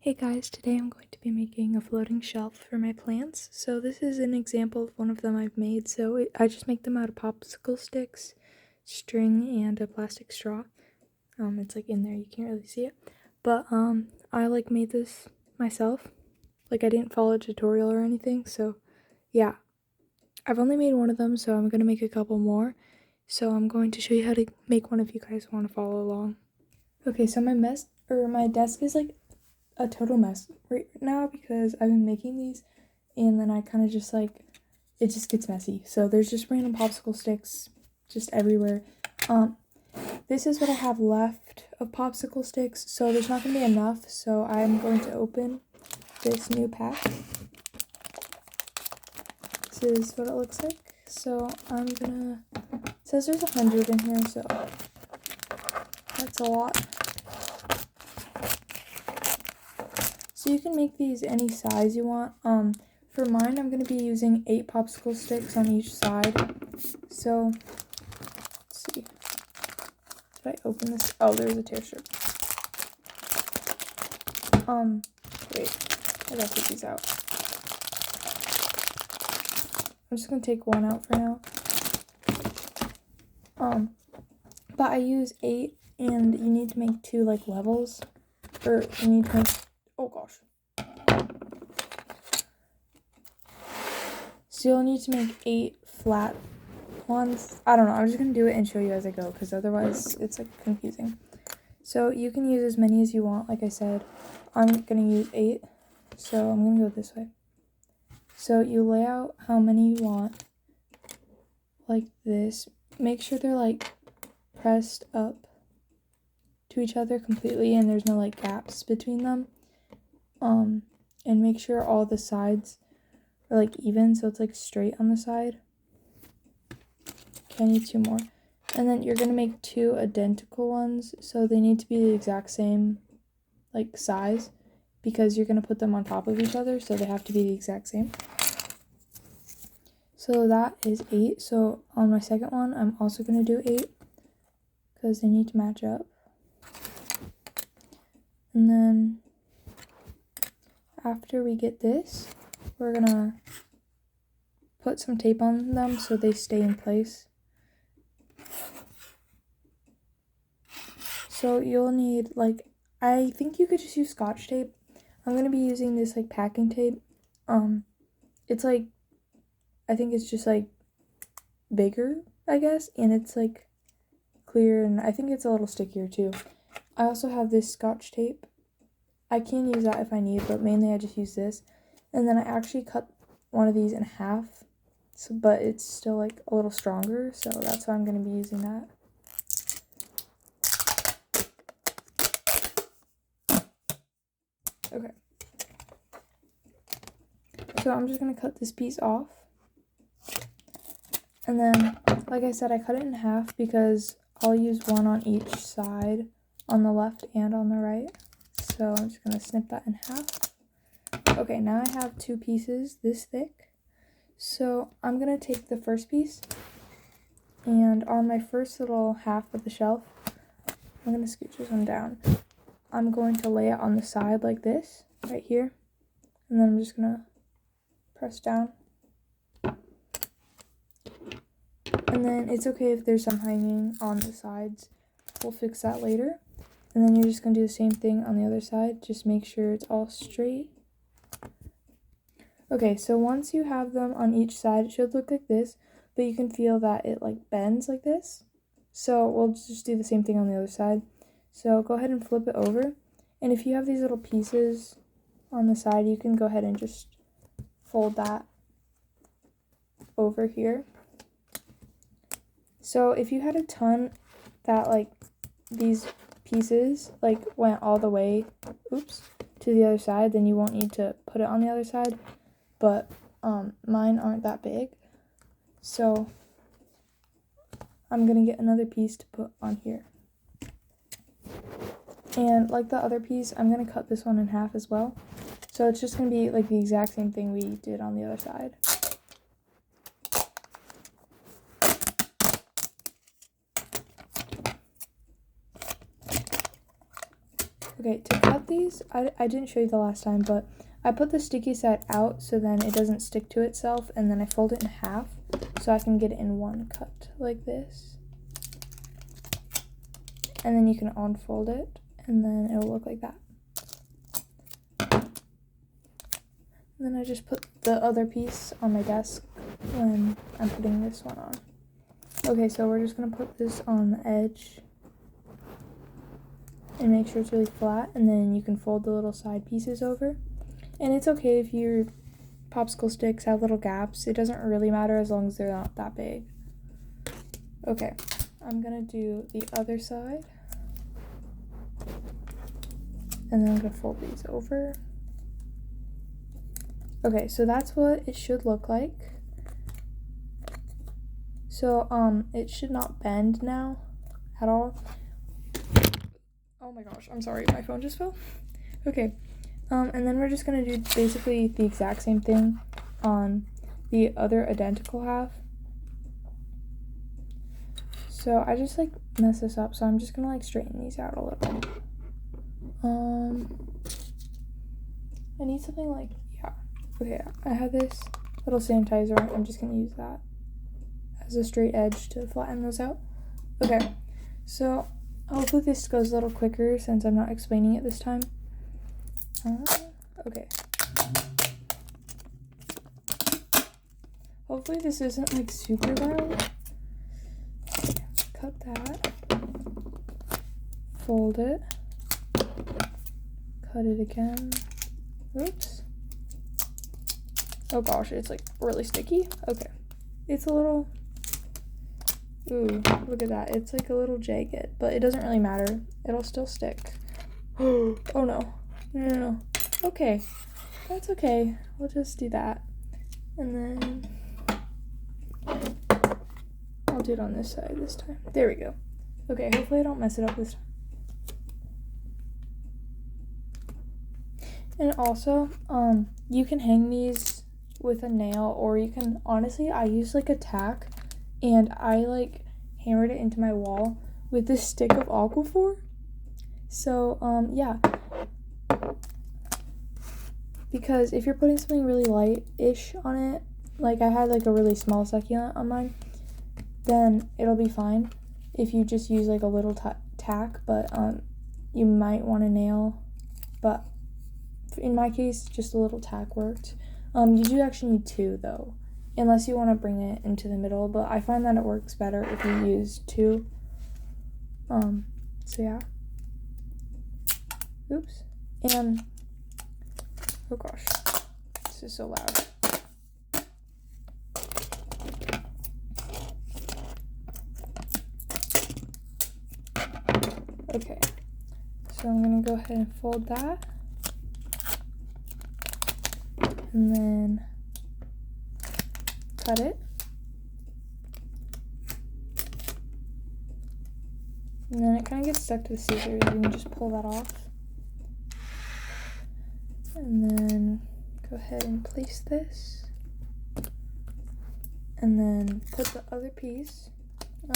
Hey guys, today I'm going to be making a floating shelf for my plants. So this is an example of one of them I've made. I just make them out of popsicle sticks, string, and a plastic straw. It's like in there, you can't really see it. But I made this myself. Like I didn't follow a tutorial or anything, so yeah. I've only made one of them, so I'm gonna make a couple more. So I'm going to show you how to make one if you guys want to follow along. Okay, so my desk is like a total mess right now because I've been making these and then I kind of just it just gets messy. So there's just random popsicle sticks just everywhere. This is what I have left of popsicle sticks, so there's not going to be enough, so I'm going to open this new pack. This is what it looks like. So it says there's 100 in here, so that's a lot. So you can make these any size you want. For mine, I'm going to be using 8 popsicle sticks on each side. So, let's see. Did I open this? Oh, there's a tear strip. Wait. I gotta take these out. I'm just going to take one out for now. But I use 8, and you need to make 2, levels. Or you need to make... Oh, gosh. So you'll need to make 8 flat ones. I don't know, I'm just going to do it and show you as I go, because otherwise it's confusing. So you can use as many as you want, like I said. I'm going to use 8, so I'm going to go this way. So you lay out how many you want, like this. Make sure they're pressed up to each other completely and there's no gaps between them. And make sure all the sides are even, so it's straight on the side. Okay, I need 2 more. And then you're gonna make 2 identical ones, so they need to be the exact same size, because you're gonna put them on top of each other, so they have to be the exact same. So that is 8. So on my second one, I'm also gonna do 8 because they need to match up. And then after we get this, we're gonna put some tape on them so they stay in place. So you'll need I think you could just use Scotch tape. I'm gonna be using this packing tape. It's I think it's just bigger, I guess, and it's clear, and I think it's a little stickier too. I also have this Scotch tape. I can use that if I need, but mainly I just use this. And then I actually cut one of these in half, but it's still a little stronger, so that's why I'm going to be using that. Okay. So I'm just going to cut this piece off. And then, like I said, I cut it in half because I'll use one on each side, on the left and on the right. So I'm just going to snip that in half. Okay, now I have 2 pieces this thick. So I'm going to take the first piece, and on my first little half of the shelf, I'm going to scooch this one down. I'm going to lay it on the side like this, right here. And then I'm just going to press down. And then it's okay if there's some hanging on the sides. We'll fix that later. And then you're just going to do the same thing on the other side. Just make sure it's all straight. Okay, so once you have them on each side, it should look like this, but you can feel that it bends like this. So we'll just do the same thing on the other side. So go ahead and flip it over. And if you have these little pieces on the side, you can go ahead and just fold that over here. So if you had a ton that these pieces went all the way, to the other side, then you won't need to put it on the other side. But mine aren't that big, so I'm gonna get another piece to put on here. And like the other piece, I'm gonna cut this one in half as well. So it's just gonna be the exact same thing we did on the other side. Okay, to cut these, I didn't show you the last time, but I put the sticky side out so then it doesn't stick to itself, and then I fold it in half so I can get it in one cut like this. And then you can unfold it, and then it'll look like that. And then I just put the other piece on my desk when I'm putting this one on. Okay, so we're just gonna put this on the edge and make sure it's really flat, and then you can fold the little side pieces over. And it's okay if your popsicle sticks have little gaps. It doesn't really matter as long as they're not that big. Okay, I'm gonna do the other side. And then I'm gonna fold these over. Okay, so that's what it should look like. So, it should not bend now at all. Oh my gosh, I'm sorry, my phone just fell. Okay, and then we're just gonna do basically the exact same thing on the other identical half. So I just like mess this up, so I'm just gonna like straighten these out a little. I need something like, yeah. Okay, I have this little sanitizer. I'm just gonna use that as a straight edge to flatten those out. Okay, so hopefully this goes a little quicker since I'm not explaining it this time. Okay. Hopefully this isn't like super loud. Okay, cut that. Fold it. Cut it again. Oops. Oh gosh, it's like really sticky. Okay. It's a little... Ooh, look at that. It's like a little jagged, but it doesn't really matter. It'll still stick. Oh no. No. Okay. That's okay. We'll just do that. And then I'll do it on this side this time. There we go. Okay, hopefully I don't mess it up this time. And also, you can hang these with a nail, or you can, honestly, I use like a tack, and I like hammered it into my wall with this stick of Aquaphor. So, yeah. Because if you're putting something really light-ish on it, like I had like a really small succulent on mine, then it'll be fine if you just use like a little tack, but you might want a nail, but in my case, just a little tack worked. You do actually need two though, unless you want to bring it into the middle, but I find that it works better if you use two. So yeah. Oops. And, oh gosh, this is so loud. Okay, so I'm gonna go ahead and fold that. And then cut it. And then it kind of gets stuck to the scissors. You can just pull that off. And then go ahead and place this. And then put the other piece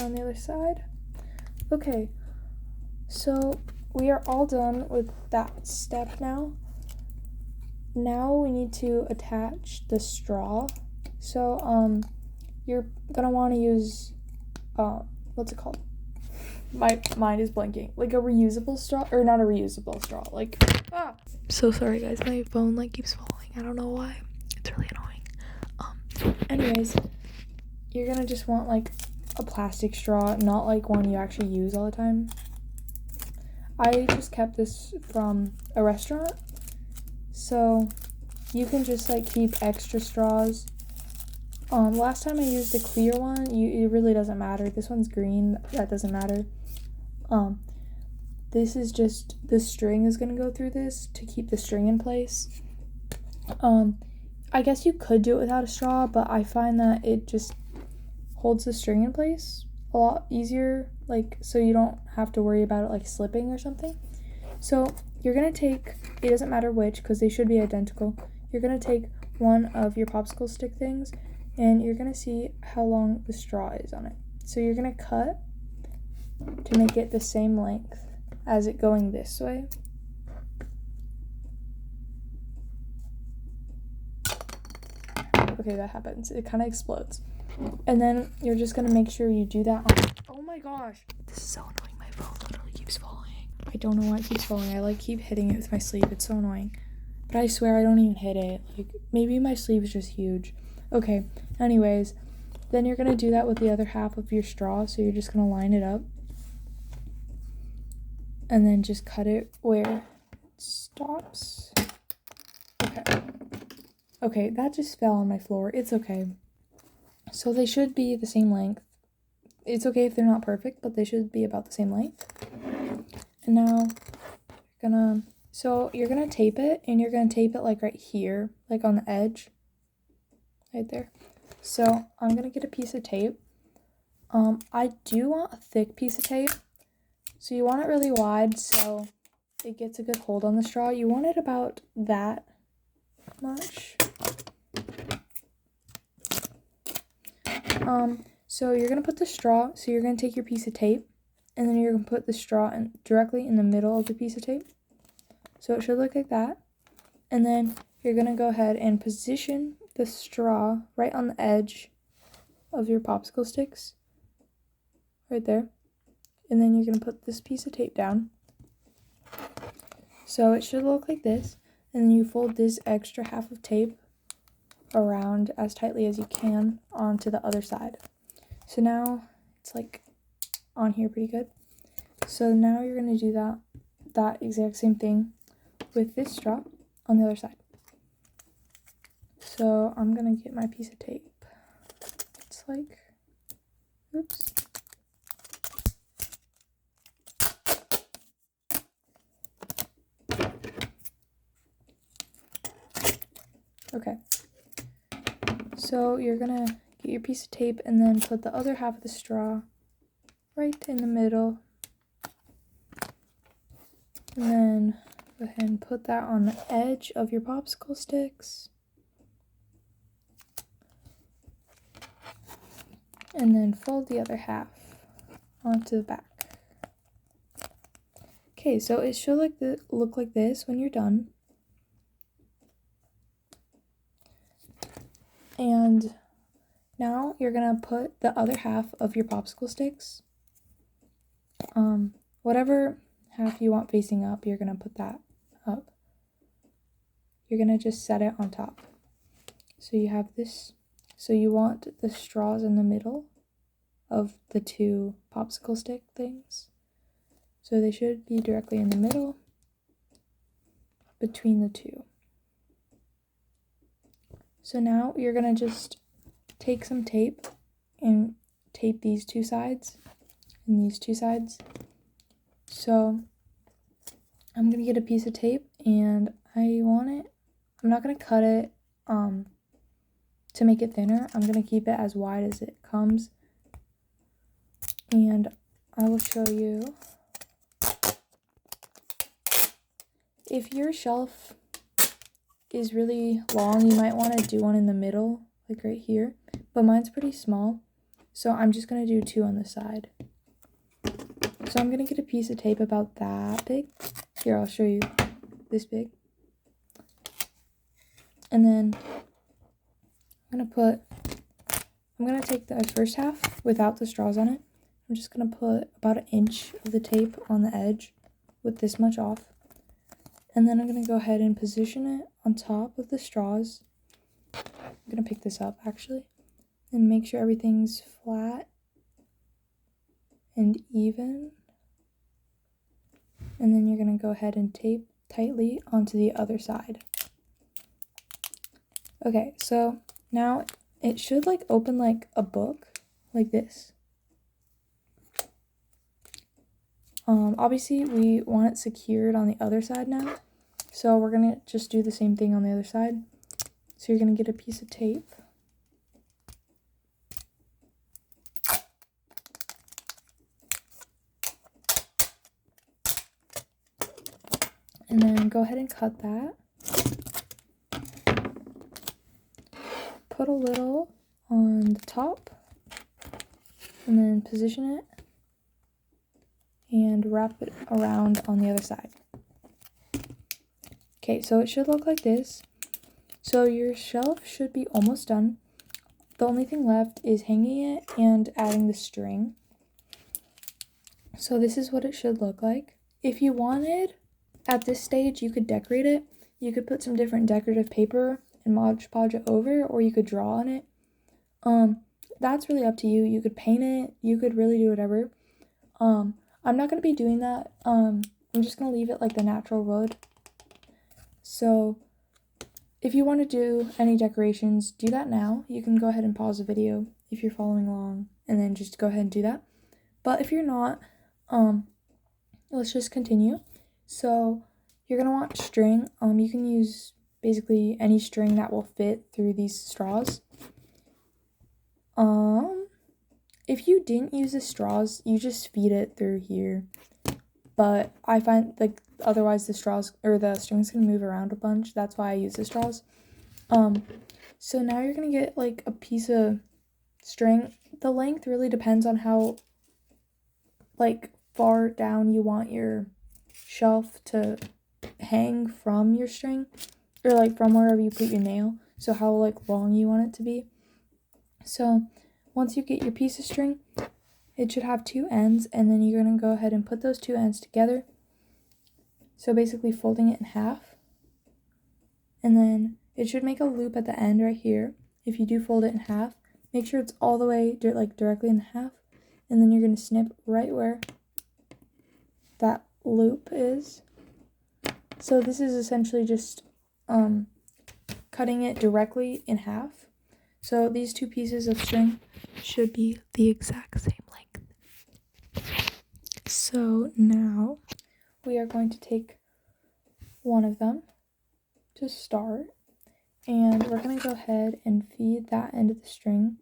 on the other side. Okay, so we are all done with that step now. Now we need to attach the straw. So, you're gonna want to use, what's it called? My mind is blanking. Like a reusable straw, or not a reusable straw, like, So sorry guys, my phone like keeps falling. I don't know why. It's really annoying. Anyways, you're gonna just want like a plastic straw, not like one you actually use all the time. I just kept this from a restaurant. So you can just like keep extra straws. Last time I used a clear one, it really doesn't matter. This one's green, that doesn't matter. This is just, the string is gonna go through this to keep the string in place. I guess you could do it without a straw, but I find that it just holds the string in place a lot easier, like, so you don't have to worry about it like slipping or something. So you're gonna take, it doesn't matter which, because they should be identical. You're gonna take one of your popsicle stick things, and you're gonna see how long the straw is on it. So you're gonna cut to make it the same length as it going this way. Okay, that happens. It kind of explodes. And then you're just gonna make sure you do that on. Oh my gosh, this is so annoying. My phone literally keeps falling. I don't know why it keeps falling. I like keep hitting it with my sleeve. It's so annoying. But I swear I don't even hit it. Like, maybe my sleeve is just huge. Okay, anyways, then you're gonna do that with the other half of your straw. So you're just gonna line it up. And then just cut it where it stops. Okay. Okay, that just fell on my floor. It's okay. So they should be the same length. It's okay if they're not perfect, but they should be about the same length. And now you're gonna tape it, and you're gonna tape it like right here, like on the edge. Right there. So I'm gonna get a piece of tape. I do want a thick piece of tape. So you want it really wide so it gets a good hold on the straw. You want it about that much. So you're gonna put the straw, so you're gonna take your piece of tape, and then you're gonna put the straw directly in the middle of the piece of tape. So it should look like that. And then you're gonna go ahead and position the straw right on the edge of your popsicle sticks. Right there. And then you're gonna put this piece of tape down. So it should look like this. And then you fold this extra half of tape around as tightly as you can onto the other side. So now it's like on here pretty good. So now you're gonna do that exact same thing with this straw on the other side. So I'm gonna get my piece of tape. It's like, oops. Okay. So you're gonna get your piece of tape and then put the other half of the straw right in the middle. And then go ahead and put that on the edge of your popsicle sticks. And then fold the other half onto the back. Okay, so it should look like this when you're done. And now you're gonna put the other half of your popsicle sticks, whatever half you want facing up, you're gonna put that up. You're gonna just set it on top. So you have this, so you want the straws in the middle of the two popsicle stick things. So they should be directly in the middle between the two. So now you're gonna just take some tape and tape these two sides and these two sides. So I'm gonna get a piece of tape and I'm not gonna cut it to make it thinner. I'm gonna keep it as wide as it comes. And I will show you. If your shelf is really long, you might want to do one in the middle, like right here. But mine's pretty small, so I'm just going to do two on the side. So I'm going to get a piece of tape about that big. Here, I'll show you. This big. And then I'm going to take the first half without the straws on it. I'm just going to put about an inch of the tape on the edge with this much off. And then I'm going to go ahead and position it on top of the straws. I'm going to pick this up actually and make sure everything's flat and even. And then you're going to go ahead and tape tightly onto the other side. Okay, so now it should like open like a book, like this. Obviously we want it secured on the other side now, so we're gonna just do the same thing on the other side. So you're gonna get a piece of tape. And then go ahead and cut that. Put a little on the top, and then position it, and wrap it around on the other side. Okay, so it should look like this. So So your shelf should be almost done. The only thing left is hanging it and adding the string. So this is what it should look like. If you wanted, at this stage, you could decorate it. You could put some different decorative paper and Mod Podge it over, or you could draw on it. That's really up to you. You could paint it. You could really do whatever. I'm not going to be doing that. I'm just going to leave it like the natural wood. So if you want to do any decorations, do that now. You can go ahead and pause the video if you're following along and then just go ahead and do that. But if you're not, let's just continue. So you're going to want string. You can use basically any string that will fit through these straws. If you didn't use the straws, you just feed it through here. But I find like otherwise the straws or the strings can move around a bunch. That's why I use the straws. So now you're gonna get like a piece of string. The length really depends on how like far down you want your shelf to hang from your string, or like from wherever you put your nail. So how like long you want it to be. So once you get your piece of string, it should have two ends, and then you're going to go ahead and put those two ends together. So basically folding it in half. And then it should make a loop at the end right here. If you do fold it in half, make sure it's all the way like directly in half. And then you're going to snip right where that loop is. So this is essentially just cutting it directly in half. So these two pieces of string should be the exact same length. So now we are going to take one of them to start, and we're going to go ahead and feed that end of the string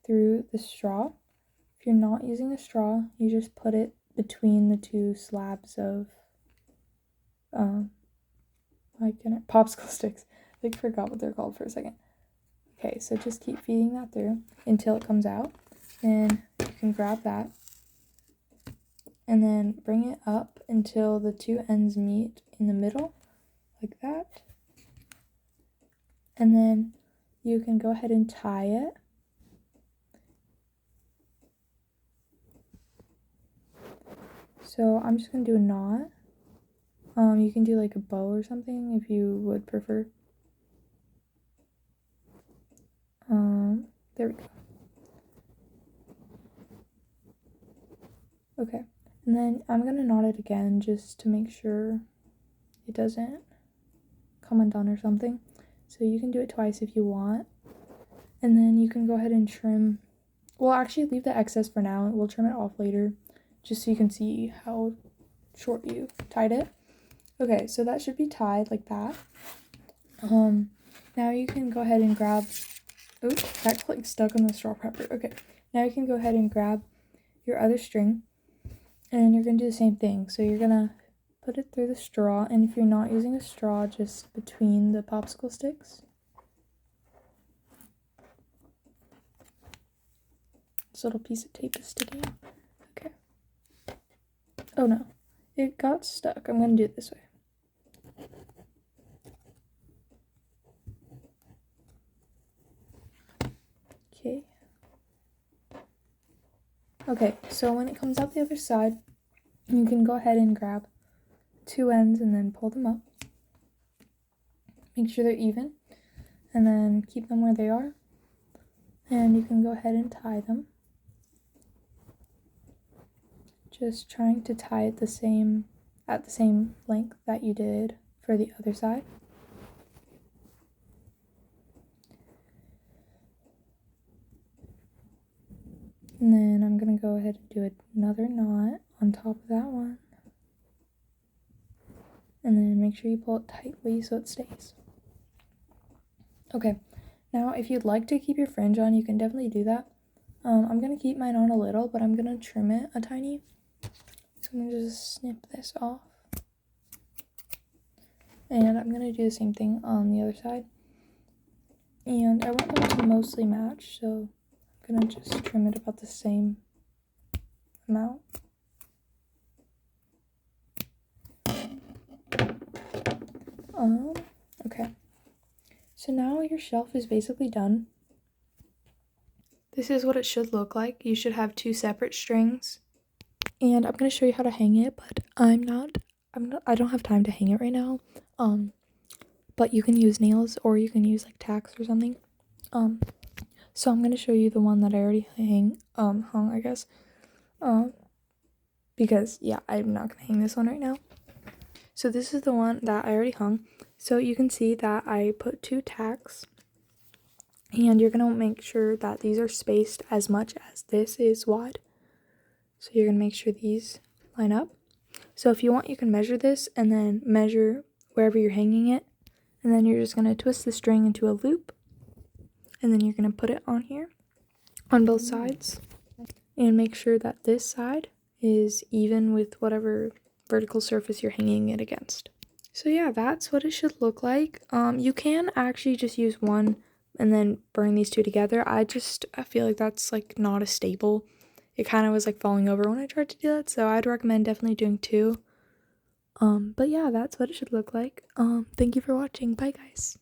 through the straw. If you're not using a straw, you just put it between the two slabs of popsicle sticks. I forgot what they're called for a second. Okay, so just keep feeding that through until it comes out, and you can grab that and then bring it up until the two ends meet in the middle, like that. And then you can go ahead and tie it. So I'm just going to do a knot. You can do like a bow or something if you would prefer. There we go. Okay, and then I'm going to knot it again just to make sure it doesn't come undone or something. So you can do it twice if you want. And then you can go ahead and trim. Well, actually leave the excess for now. We'll trim it off later just so you can see how short you tied it. Okay, so that should be tied like that. Now you can go ahead and grab, oops, that's like stuck on the straw pepper. Okay, now you can go ahead and grab your other string, and you're gonna do the same thing. So you're gonna put it through the straw, and if you're not using a straw, just between the popsicle sticks. This little piece of tape is sticking. Okay. Oh no, it got stuck. I'm gonna do it this way. Okay, so when it comes out the other side, you can go ahead and grab two ends and then pull them up. Make sure they're even, and then keep them where they are. And you can go ahead and tie them. Just trying to tie it at the same length that you did for the other side. And then I'm going to go ahead and do another knot on top of that one. And then make sure you pull it tightly so it stays. Okay, now if you'd like to keep your fringe on, you can definitely do that. I'm going to keep mine on a little, but I'm going to trim it a tiny. So I'm going to just snip this off. And I'm going to do the same thing on the other side. And I want them to mostly match, so I'm going to just trim it about the same amount. Okay. So now your shelf is basically done. This is what it should look like. You should have 2 separate strings. And I'm going to show you how to hang it, but I don't have time to hang it right now. But you can use nails or you can use like tacks or something. So I'm going to show you the one that I already hung, I guess. Because yeah, I'm not going to hang this one right now. So this is the one that I already hung. So you can see that I put 2 tacks. And you're going to make sure that these are spaced as much as this is wide. So you're going to make sure these line up. So if you want, you can measure this and then measure wherever you're hanging it. And then you're just going to twist the string into a loop. And then you're going to put it on here on both sides. And make sure that this side is even with whatever vertical surface you're hanging it against. So yeah, that's what it should look like. You can actually just use one and then burn these 2 together. I feel like that's like not as stable. It kind of was like falling over when I tried to do that, so I'd recommend definitely doing 2. But yeah, that's what it should look like. Thank you for watching. Bye guys.